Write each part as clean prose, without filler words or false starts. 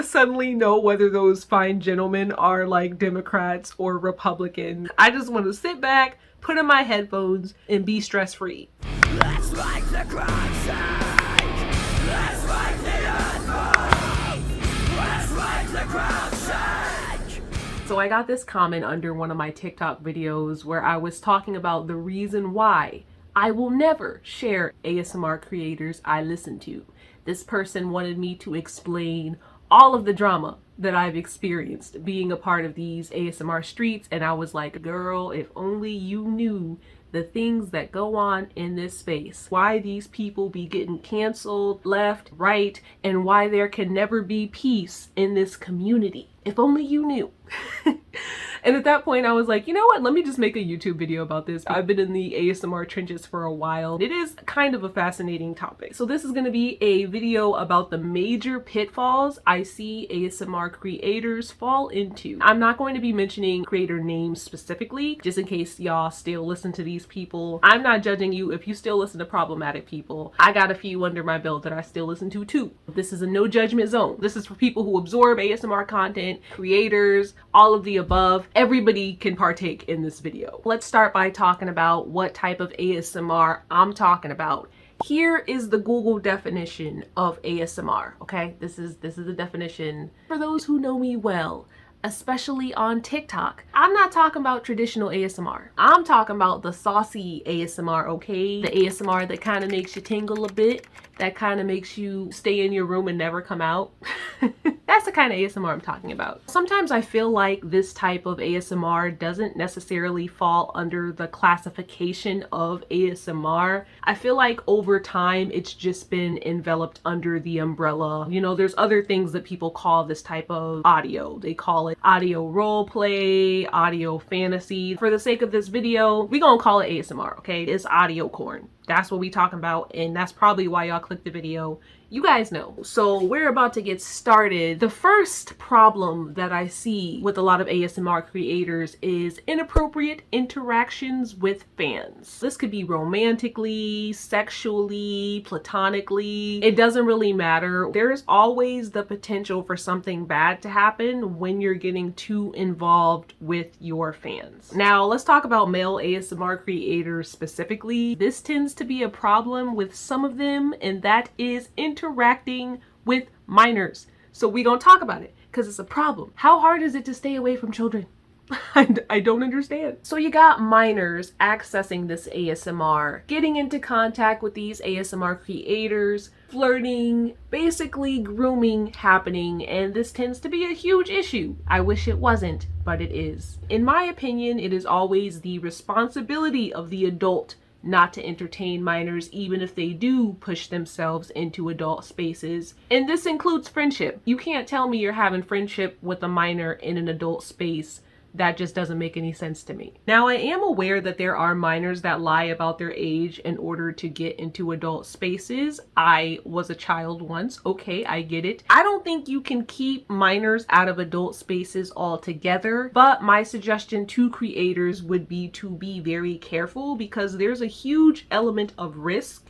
suddenly know whether those fine gentlemen are like Democrats or Republicans. I just want to sit back, put in my headphones, and be stress-free. Let's fight the crime side. Let's fight the unfold. Let's fight the crime side. So I got this comment under one of my TikTok videos where I was talking about the reason why I will never share ASMR creators I listen to. This person wanted me to explain all of the drama that I've experienced being a part of these ASMR streets, and I was like, girl, if only you knew the things that go on in this space, why these people be getting canceled left, right, and why there can never be peace in this community. If only you knew. And at that point I was like, you know what, let me just make a YouTube video about this. I've been in the ASMR trenches for a while. It is kind of a fascinating topic. So this is going to be a video about the major pitfalls I see ASMR creators fall into. I'm not going to be mentioning creator names specifically, just in case y'all still listen to these people. I'm not judging you if you still listen to problematic people. I got a few under my belt that I still listen to too. This is a no judgment zone. This is for people who absorb ASMR content, creators, all of the above. Everybody can partake in this video. Let's start by talking about what type of ASMR I'm talking about. Here is the Google definition of ASMR, okay? This is the definition for those who know me well, especially on TikTok. I'm not talking about traditional ASMR. I'm talking about the saucy ASMR, okay? The ASMR that kind of makes you tingle a bit, that kind of makes you stay in your room and never come out. That's the kind of ASMR I'm talking about. Sometimes I feel like this type of ASMR doesn't necessarily fall under the classification of ASMR. I feel like over time it's just been enveloped under the umbrella. You know, there's other things that people call this type of audio. They call it audio role play, audio fantasy. For the sake of this video, we gonna call it ASMR, okay? It's audio corn. That's what we talking about, and that's probably why y'all clicked the video. You guys know. So we're about to get started. The first problem that I see with a lot of ASMR creators is inappropriate interactions with fans. This could be romantically, sexually, platonically. It doesn't really matter. There's always the potential for something bad to happen when you're getting too involved with your fans. Now, let's talk about male ASMR creators specifically. This tends to be a problem with some of them, and that is interacting with minors. So we gonna talk about it because it's a problem. How hard is it to stay away from children? I don't understand. So you got minors accessing this ASMR, getting into contact with these ASMR creators, flirting, basically grooming happening, and this tends to be a huge issue. I wish it wasn't, but it is. In my opinion, it is always the responsibility of the adult not to entertain minors, even if they do push themselves into adult spaces. And this includes friendship. You can't tell me you're having friendship with a minor in an adult space. That just doesn't make any sense to me. Now, I am aware that there are minors that lie about their age in order to get into adult spaces. I was a child once. Okay, I get it. I don't think you can keep minors out of adult spaces altogether, but my suggestion to creators would be to be very careful because there's a huge element of risk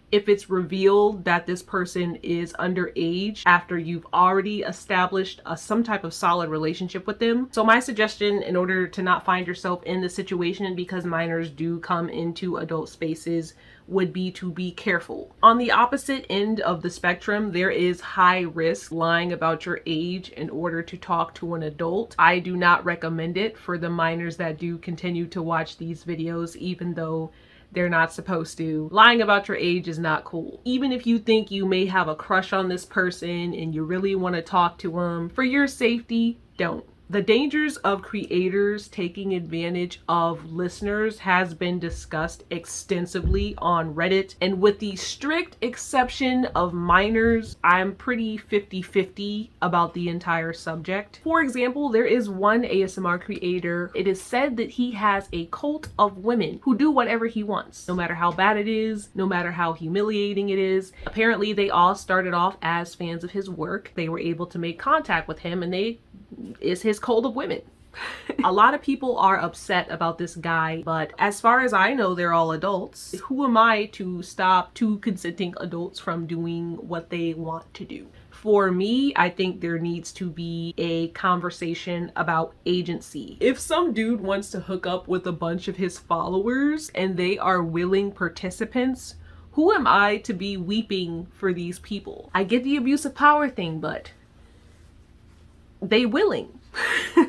if it's revealed that this person is underage after you've already established some type of solid relationship with them. So my suggestion, in order to not find yourself in the situation, because minors do come into adult spaces, would be to be careful. On the opposite end of the spectrum, there is high risk lying about your age in order to talk to an adult. I do not recommend it for the minors that do continue to watch these videos, even though they're not supposed to. Lying about your age is not cool. Even if you think you may have a crush on this person and you really want to talk to them, for your safety, don't. The dangers of creators taking advantage of listeners has been discussed extensively on Reddit, and with the strict exception of minors, I'm pretty 50-50 about the entire subject. For example, there is one ASMR creator. It is said that he has a cult of women who do whatever he wants, no matter how bad it is, no matter how humiliating it is. Apparently, they all started off as fans of his work. They were able to make contact with him, and they is his cult of women. A lot of people are upset about this guy, but as far as I know, they're all adults. Who am I to stop two consenting adults from doing what they want to do? For me, I think there needs to be a conversation about agency. If some dude wants to hook up with a bunch of his followers and they are willing participants, who am I to be weeping for these people? I get the abuse of power thing, but they willing.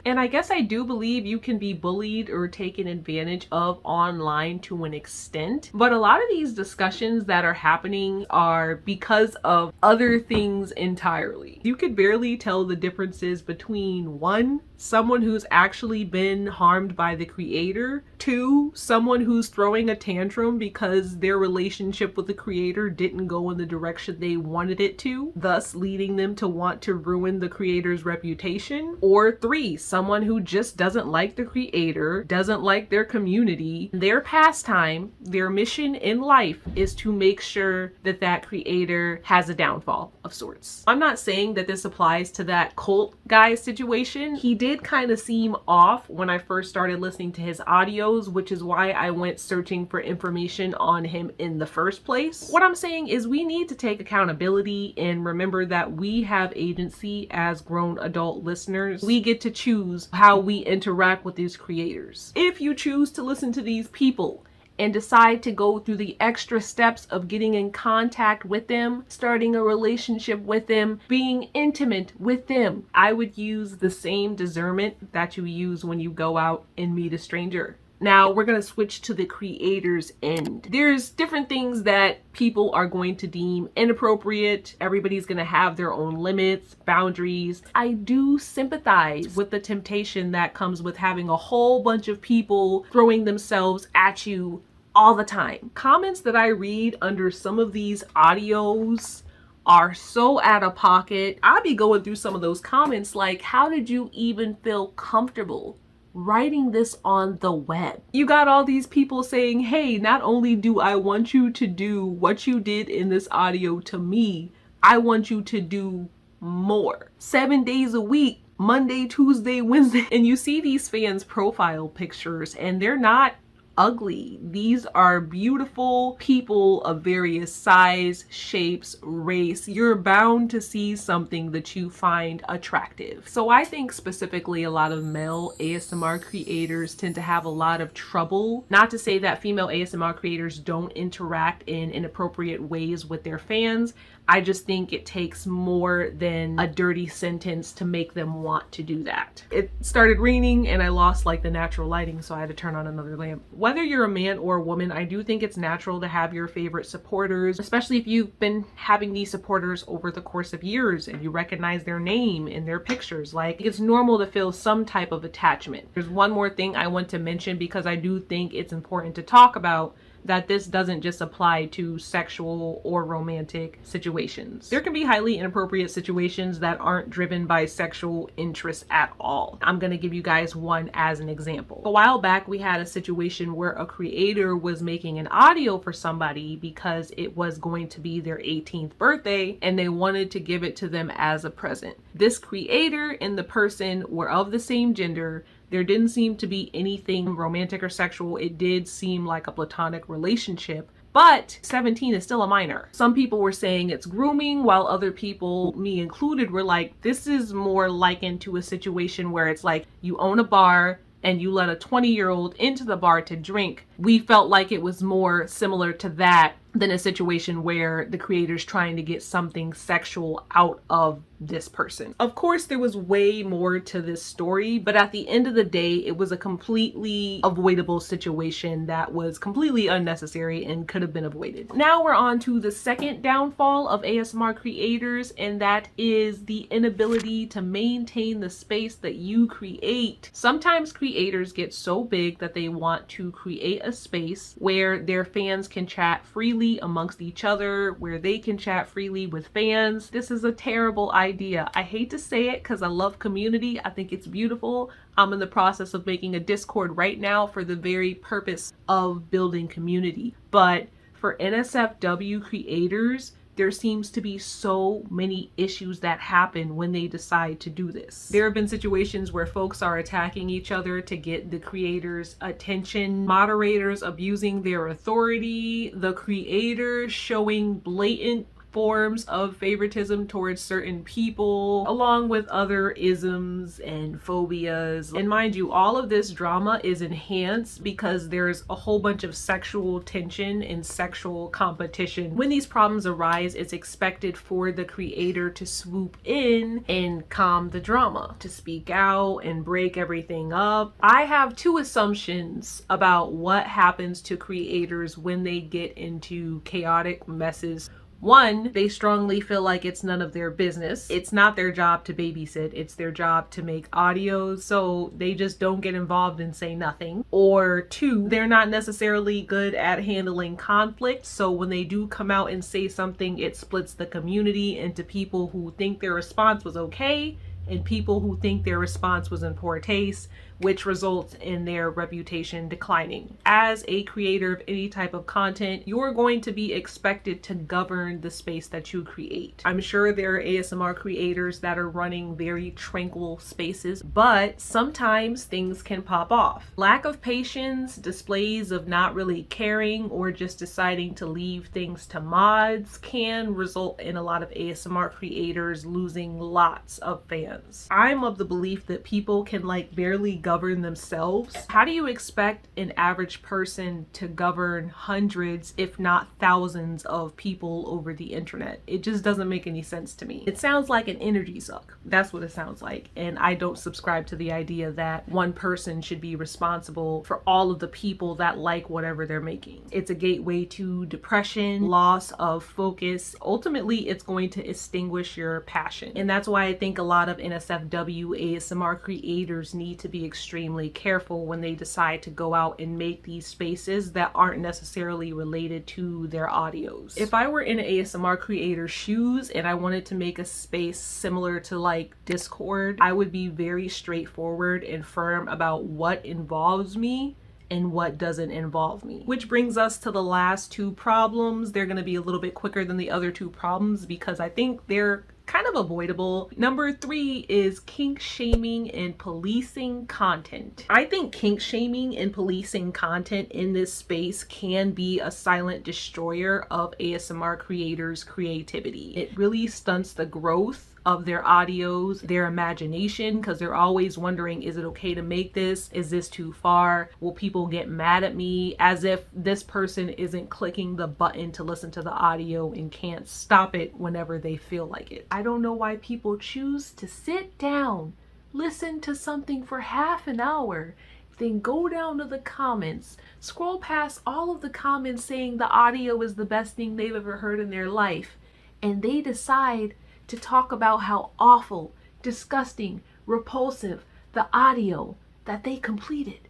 And I guess I do believe you can be bullied or taken advantage of online to an extent. But a lot of these discussions that are happening are because of other things entirely. You could barely tell the differences between one, someone who's actually been harmed by the creator, two, someone who's throwing a tantrum because their relationship with the creator didn't go in the direction they wanted it to, thus leading them to want to ruin the creator's reputation, or three, someone who just doesn't like the creator, doesn't like their community. Their pastime, their mission in life is to make sure that that creator has a downfall of sorts. I'm not saying that this applies to that cult guy situation. He did kind of seem off when I first started listening to his audios, which is why I went searching for information on him in the first place. What I'm saying is we need to take accountability and remember that we have agency as grown adult listeners. We get to choose how we interact with these creators. If you choose to listen to these people and decide to go through the extra steps of getting in contact with them, starting a relationship with them, being intimate with them, I would use the same discernment that you use when you go out and meet a stranger. Now we're going to switch to the creator's end. There's different things that people are going to deem inappropriate. Everybody's going to have their own limits, boundaries. I do sympathize with the temptation that comes with having a whole bunch of people throwing themselves at you all the time. Comments that I read under some of these audios are so out of pocket. I'll be going through some of those comments like, how did you even feel comfortable writing this on the web? You got all these people saying, hey, not only do I want you to do what you did in this audio to me, I want you to do more. 7 days a week, Monday, Tuesday, Wednesday. And you see these fans' profile pictures and they're not ugly. These are beautiful people of various size, shapes, race. You're bound to see something that you find attractive. So I think specifically a lot of male ASMR creators tend to have a lot of trouble. Not to say that female ASMR creators don't interact in inappropriate ways with their fans. I just think it takes more than a dirty sentence to make them want to do that. It started raining and I lost like the natural lighting, so I had to turn on another lamp. Whether you're a man or a woman, I do think it's natural to have your favorite supporters, especially if you've been having these supporters over the course of years and you recognize their name and their pictures. Like, it's normal to feel some type of attachment. There's one more thing I want to mention because I do think it's important to talk about, that this doesn't just apply to sexual or romantic situations. There can be highly inappropriate situations that aren't driven by sexual interest at all. I'm gonna give you guys one as an example. A while back, we had a situation where a creator was making an audio for somebody because it was going to be their 18th birthday and they wanted to give it to them as a present. This creator and the person were of the same gender. There didn't seem to be anything romantic or sexual. It did seem like a platonic relationship, but 17 is still a minor. Some people were saying it's grooming, while other people, me included, were like, this is more likened to a situation where it's like you own a bar and you let a 20-year-old into the bar to drink. We felt like it was more similar to that than a situation where the creator's trying to get something sexual out of this person. Of course, there was way more to this story, but at the end of the day, it was a completely avoidable situation that was completely unnecessary and could have been avoided. Now we're on to the second downfall of ASMR creators, and that is the inability to maintain the space that you create. Sometimes creators get so big that they want to create a space where their fans can chat freely amongst each other, where they can chat freely with fans. This is a terrible idea. I hate to say it because I love community. I think it's beautiful. I'm in the process of making a Discord right now for the very purpose of building community. But for NSFW creators, there seems to be so many issues that happen when they decide to do this. There have been situations where folks are attacking each other to get the creators' attention, moderators abusing their authority, the creators showing blatant forms of favoritism towards certain people, along with other isms and phobias. And mind you, all of this drama is enhanced because there's a whole bunch of sexual tension and sexual competition. When these problems arise, it's expected for the creator to swoop in and calm the drama, to speak out and break everything up. I have two assumptions about what happens to creators when they get into chaotic messes. One, they strongly feel like it's none of their business. It's not their job to babysit. It's their job to make audios, so they just don't get involved and say nothing. Or two, they're not necessarily good at handling conflict, so when they do come out and say something, it splits the community into people who think their response was okay and people who think their response was in poor taste, which results in their reputation declining. As a creator of any type of content, you're going to be expected to govern the space that you create. I'm sure there are ASMR creators that are running very tranquil spaces, but sometimes things can pop off. Lack of patience, displays of not really caring, or just deciding to leave things to mods can result in a lot of ASMR creators losing lots of fans. I'm of the belief that people can barely govern themselves. How do you expect an average person to govern hundreds, if not thousands, of people over the internet? It just doesn't make any sense to me. It sounds like an energy suck. That's what it sounds like. And I don't subscribe to the idea that one person should be responsible for all of the people that like whatever they're making. It's a gateway to depression, loss of focus. Ultimately, it's going to extinguish your passion. And that's why I think a lot of NSFW ASMR creators need to be extremely careful when they decide to go out and make these spaces that aren't necessarily related to their audios. If I were in an ASMR creator's shoes and I wanted to make a space similar to Discord, I would be very straightforward and firm about what involves me and what doesn't involve me. Which brings us to the last two problems. They're going to be a little bit quicker than the other two problems because I think they're kind of avoidable. Number 3 is kink shaming and policing content. I think kink shaming and policing content in this space can be a silent destroyer of ASMR creators' creativity. It really stunts the growth of their audios, their imagination, because they're always wondering, is it okay to make this? Is this too far? Will people get mad at me? As if this person isn't clicking the button to listen to the audio and can't stop it whenever they feel like it. I don't know why people choose to sit down, listen to something for half an hour, then go down to the comments, scroll past all of the comments saying the audio is the best thing they've ever heard in their life, and they decide to talk about how awful, disgusting, repulsive the audio that they completed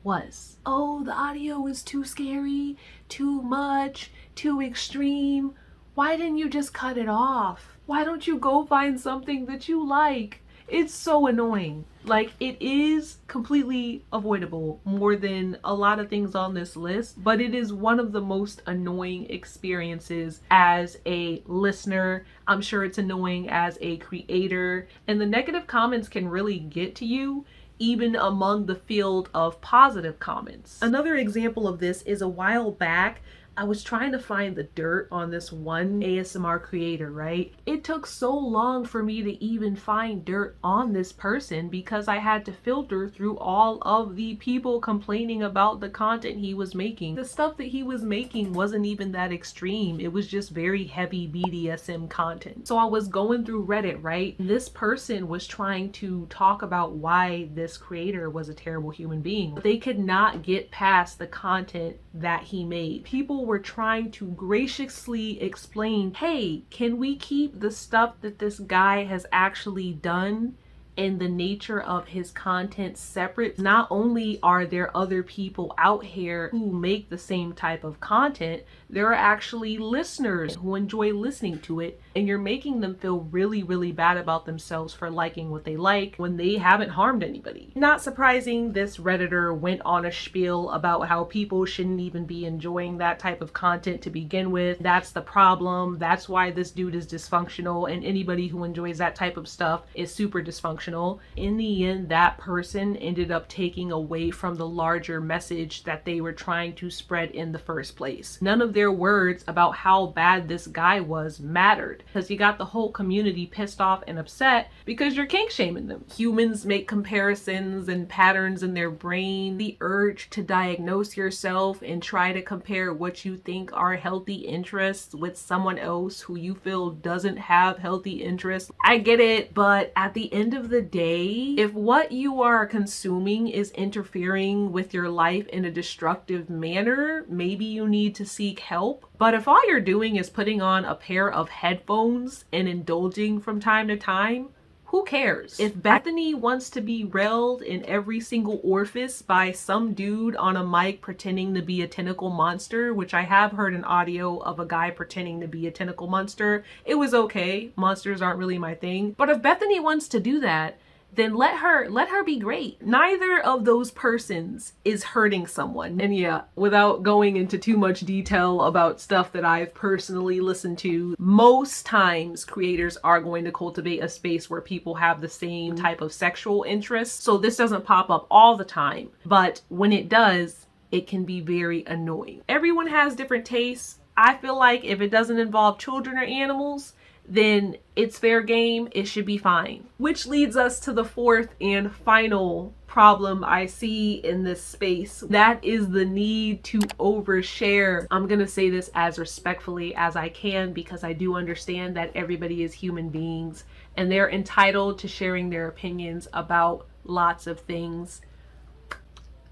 was. Oh, the audio is too scary, too much, too extreme. Why didn't you just cut it off? Why don't you go find something that you like? It's so annoying. It is completely avoidable more than a lot of things on this list, but it is one of the most annoying experiences as a listener. I'm sure it's annoying as a creator, and the negative comments can really get to you even among the field of positive comments. Another example of this is a while back, I was trying to find the dirt on this one ASMR creator, right? It took so long for me to even find dirt on this person because I had to filter through all of the people complaining about the content he was making. The stuff that he was making wasn't even that extreme. It was just very heavy BDSM content. So I was going through Reddit, right? This person was trying to talk about why this creator was a terrible human being. They could not get past the content that he made. People were trying to graciously explain, hey, can we keep the stuff that this guy has actually done and the nature of his content separate? Not only are there other people out here who make the same type of content, there are actually listeners who enjoy listening to it, and you're making them feel really, really bad about themselves for liking what they like when they haven't harmed anybody. Not surprising, this Redditor went on a spiel about how people shouldn't even be enjoying that type of content to begin with. That's the problem. That's why this dude is dysfunctional, and anybody who enjoys that type of stuff is super dysfunctional. dysfunctional. In the end, that person ended up taking away from the larger message that they were trying to spread in the first place. None of their words about how bad this guy was mattered, because you got the whole community pissed off and upset because you're kink shaming them. Humans make comparisons and patterns in their brain. The urge to diagnose yourself and try to compare what you think are healthy interests with someone else who you feel doesn't have healthy interests. I get it, but at the end of the day, if what you are consuming is interfering with your life in a destructive manner, maybe you need to seek help. But if all you're doing is putting on a pair of headphones and indulging from time to time, who cares? If Bethany wants to be railed in every single orifice by some dude on a mic pretending to be a tentacle monster, which I have heard an audio of a guy pretending to be a tentacle monster, it was okay. Monsters aren't really my thing. But if Bethany wants to do that, then let her be great. Neither of those persons is hurting someone. And yeah, without going into too much detail about stuff that I've personally listened to, most times creators are going to cultivate a space where people have the same type of sexual interests. So this doesn't pop up all the time, but when it does, it can be very annoying. Everyone has different tastes. I feel like if it doesn't involve children or animals, then it's fair game, it should be fine. Which leads us to the fourth and final problem I see in this space. That is the need to overshare. I'm gonna say this as respectfully as I can because I do understand that everybody is human beings and they're entitled to sharing their opinions about lots of things.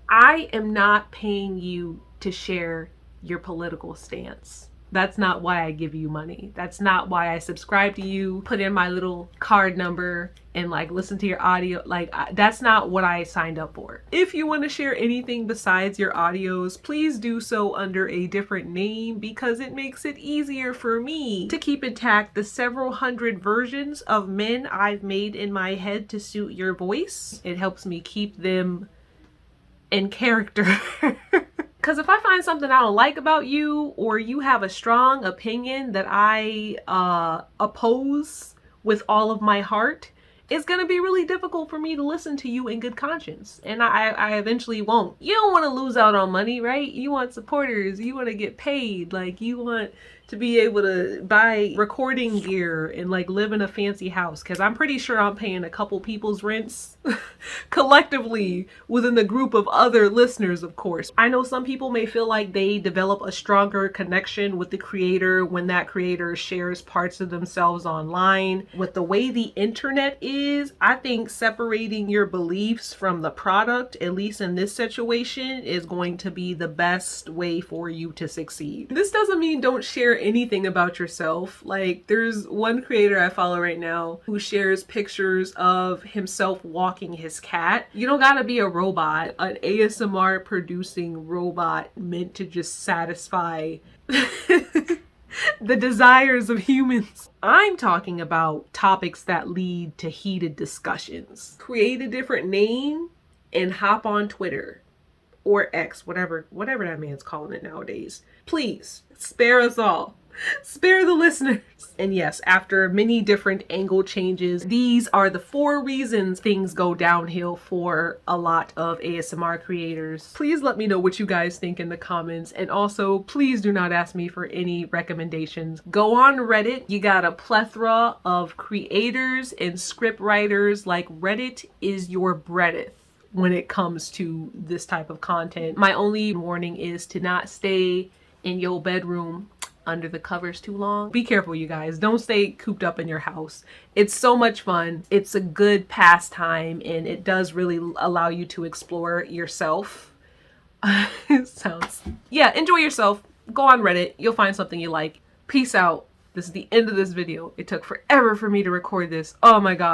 I am not paying you to share your political stance. That's not why I give you money. That's not why I subscribe to you, put in my little card number and like listen to your audio. That's not what I signed up for. If you want to share anything besides your audios, please do so under a different name because it makes it easier for me to keep intact the several hundred versions of men I've made in my head to suit your voice. It helps me keep them in character. Because if I find something I don't like about you, or you have a strong opinion that I oppose with all of my heart, it's going to be really difficult for me to listen to you in good conscience. And I eventually won't. You don't want to lose out on money, right? You want supporters. You want to get paid. Like, you want to be able to buy recording gear and like live in a fancy house. Because I'm pretty sure I'm paying a couple people's rents collectively within the group of other listeners, of course. I know some people may feel like they develop a stronger connection with the creator when that creator shares parts of themselves online. With the way the internet is, I think separating your beliefs from the product, at least in this situation, is going to be the best way for you to succeed. This doesn't mean don't share anything about yourself. Like, there's one creator I follow right now who shares pictures of himself walking his cat. You don't gotta be a robot, an ASMR producing robot meant to just satisfy the desires of humans. I'm talking about topics that lead to heated discussions. Create a different name and hop on Twitter or X, whatever that man's calling it nowadays. Please spare us all. Spare the listeners. And yes, after many different angle changes, these are the 4 reasons things go downhill for a lot of ASMR creators. Please let me know what you guys think in the comments. And also, please do not ask me for any recommendations. Go on Reddit. You got a plethora of creators and script writers. Like, Reddit is your breadth when it comes to this type of content. My only warning is to not stay in your bedroom under the covers too long. Be careful, you guys. Don't stay cooped up in your house. It's so much fun. It's a good pastime and it does really allow you to explore yourself. Yeah, enjoy yourself. Go on Reddit. You'll find something you like. Peace out. This is the end of this video. It took forever for me to record this. Oh my God.